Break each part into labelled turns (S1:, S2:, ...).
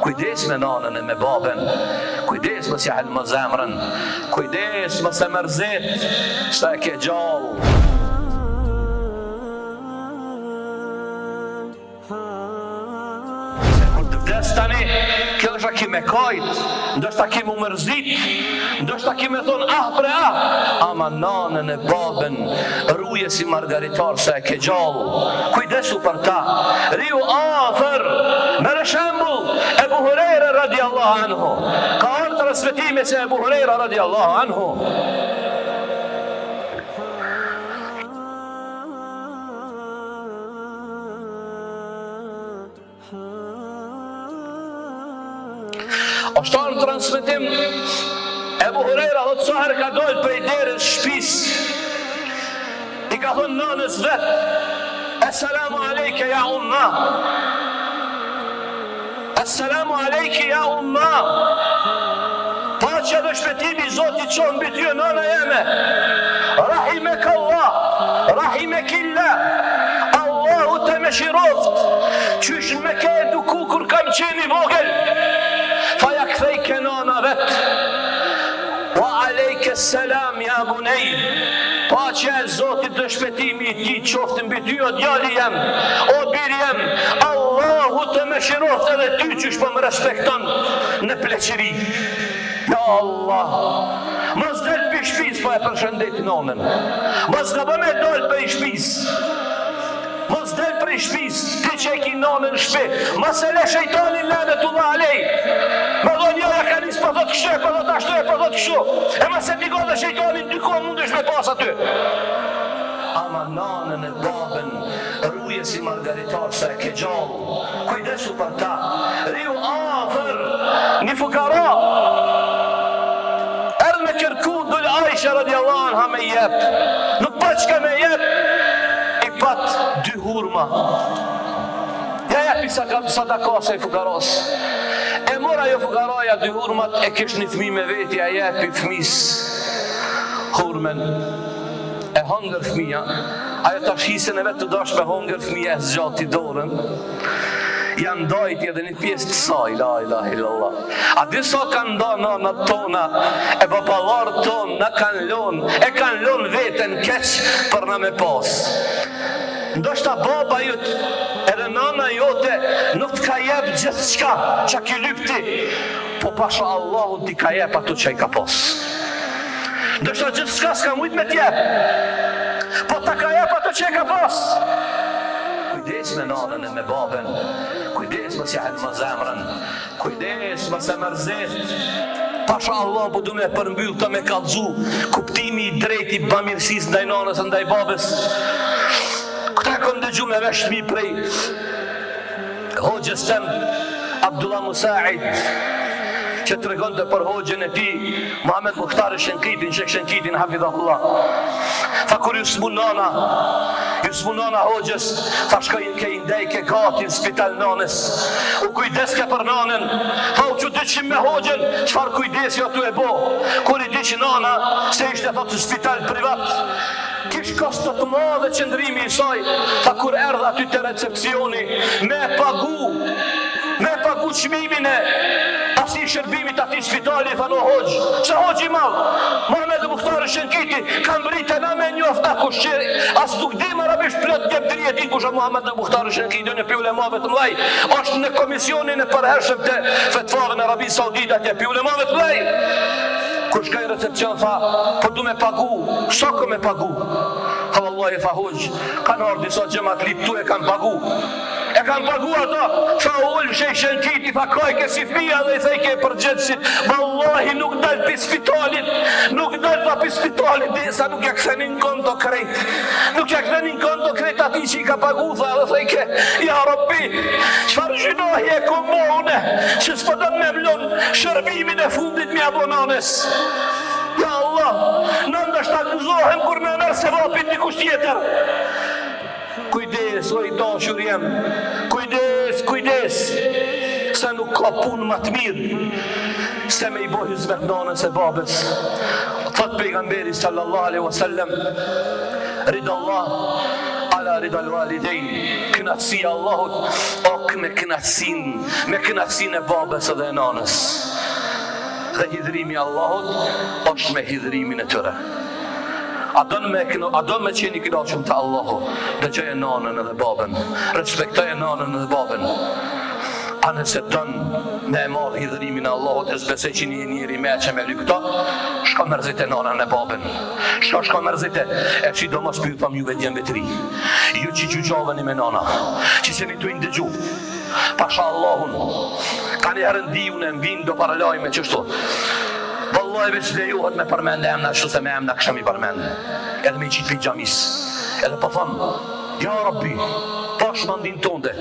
S1: Kujdes me nanën e me baben, kujdes mos ja halë më zemrën, kujdes mos e mërzit, sa e ke gjallë. Se kur të vdes tani, kjo është a ki me kajt, ndoshta ki mu mërzit, ndoshta ki me thonë bre ama nanën e baben ruje si margaritar sa e ke gjallë. Kujdesu për ta, riu afër. Merë shembull Ebu Hurejra radiallahu anhu, ka ardhur transmetime se Ebu Hurejra radiallahu anhu është në transmetim Ebu Hurejra thot saher ka dojt prej derës shpis, i ka thonë nanës vet, Assalamu alejke ja umma, Assalamu alejke ja umma, paqja dhe shpëtimi Zotit qonë mbi ty nana jeme, rahimek Allah, rahimek illa, Allahu të me shiroft, qysh me ke duku kur kam qeni vogël, fa ja kthejke nana vet, wa alejke selam ja bunej, paqja e Zotit dhe shpëtimi i ti qoftë mbi ty o djali jem, o biri jem, Allahu të me shiroft edhe ty qysh po më respekton në pleqëri. Ja Allah, mos del për shpis po e përshëndet nonën, mos në bë me dol për shpis, mos del për shpis, ti që e ki nonën shpi, mos e le shejtanin lanetullah alej, me do njëra ka njës për thot kështu, për thot ashtu, për thot kështu, e mos e tiko dhe shejtanin dyko mundesh me pas aty. Ama nanën e babën ruje si margaritar sa e ke gjallë, kujdesu për ta, riu afër, një fukara erdhë me kërku dul Aisha radiallahu anha me jep, nuk pa qka me jep, i pat dy hurma, ja jepi sadaka se i fukaros, e mora jo fukaraja dy hurmat, e kish një fmi me veti, ja jepi fmis hurmen, e hongër fmija, ajo të shisen e vetë të dash me hongër fmija e zgjati dorën, janë dojti edhe një pjesë të saj, la ilaha illallah. A disa kanë nda nanat tona, e babalarët tonë në kanë lonë, e kanë lonë vetën keq për në me pas. Ndoshta baba jut, edhe nana jote nuk të ka jep gjithë qka që ki lypti, po pasha Allahun ti ka jep ato që i ka pas. Ndoshta gjithë qka s'ka mujt me t'jep, po ta ka jep ato që i ka pas. Kujdes me nanën e me baben, kujdes mos ja halë më zemrën, kujdes mos e mërzit. Pasha Allah po du me përmbyll të me kallëzu kuptimi i drejt i bamirësis ndaj nanës e ndaj babes. Këta kom dëgju me veshtmi prej hoxhës tem Abdullah Musaid, që të regon të për hoxhën e ti Muhammed Mukhtar Shenkitin, Shek Shenkitin hafidhahullah. Tha kur ju smunana hoxhës, tha shkoj ke indej ke gati në spital nanës, u kujdes ke për nanën, tha u që dyqim me hoxhën, qfar kujdesi atu e bo, kur i dyqim nana, se ishte thot në spital privat, kish kostot të madhe qëndrimi i saj, tha kur erdha aty të recepcioni, me pagu qmimin e asi shërbimit ati spitali, tha no hoxh, se hoxh i madh, Muhammed Mukhtar Shenkiti, kam britë na me njoft, akush që as nuk dim arabisht plot jep drije din kusha Muhammed Mukhtar Shenkiti, në pi ulemave të mlaj, është në komisionin e përhershëm të fetvave në Arabi Saudita, të pi ulemave të mlaj. Kur shkaj recepcion, tha, po du me pagu, shoko me pagu. Tha vallahi, tha hoxh, kanë ardhur disa xhamat liptu e kanë pagu. E kanë pagu ato, tha ullë Shek Shenkiti, tha kaj ke si fmija dhe i thej ke përgjithësit, vallahi nuk dal për spitalit, nuk dal për spitalit, sa nuk ja këthenin konto krejt, nuk ja këthenin konto krejt ati që i ka pagu, tha dhe thej ke, ja Rabbi, qfar gjinohi e komone, që s'pëdën me mlon shërbimin e fundit mi abonanes. Ja Allah, në ndështë të gëzohem kur me mërë se vapin një kusht tjetër. Kujdes, o i dashur jem, kujdes, se nuk ka punë më të mirë, se me i bo hizmet nanës e babes. Thot pejgamberi sallallahu alaihi wasallam, ridallah ala ridal walidejn, knatësia Allahut, ok me knatësin e babes edhe e nanës. Dhe hidhrimi Allahut është me hidhrimin e tëre. A do me qeni kënaqur të Allahu, dëgjoje nanën edhe babën, respektoje nanën edhe babën. A nëse dënë me marrë hidhrimin e Allahut, e zbesej që njëri me që me lykta, shka mërzite nanën e babën. Shka mërzite, e që do mos për thëm juve djemve të ri. Ju që gjujave një me nana, që se një të indëgju, pasha Allahun, ka një herën di unë e mvinë do paralaj me qështu. Vëllaj veç lejohet me përmend e emna, ashtu se me emna kësha mi përmend. Edhe me i qitë për gjamis. Edhe po thonë, ja Rabbi, tash mandin tonde,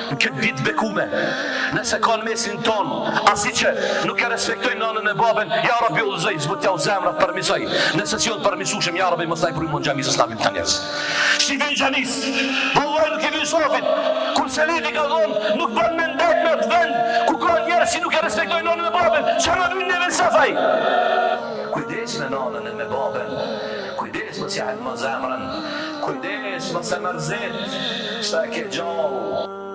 S1: në këtë ditë bekume, nëse ka në mesin tonë, asi që nuk e respektojnë nanën e babën, ja Rabbi ullëzëj, zbët ja u zemrat përmisoj. Nëse si o të përmisushëm, ja Rabbi mos taj përujmon gjamisës nabim të njerës. Si vjen gjamis, vëllaj nuk e vjen sofit, kur se leti ka dhonë, nuk bën me ndet në të vend, ku ka njerës si nuk e respektojnë nanën e babën, që në vynë neve safaj. Kujdes me nanën e me babën, kujdes më si hajtë më zemrën, kujdes më se mërzit, shta e ke gjallë.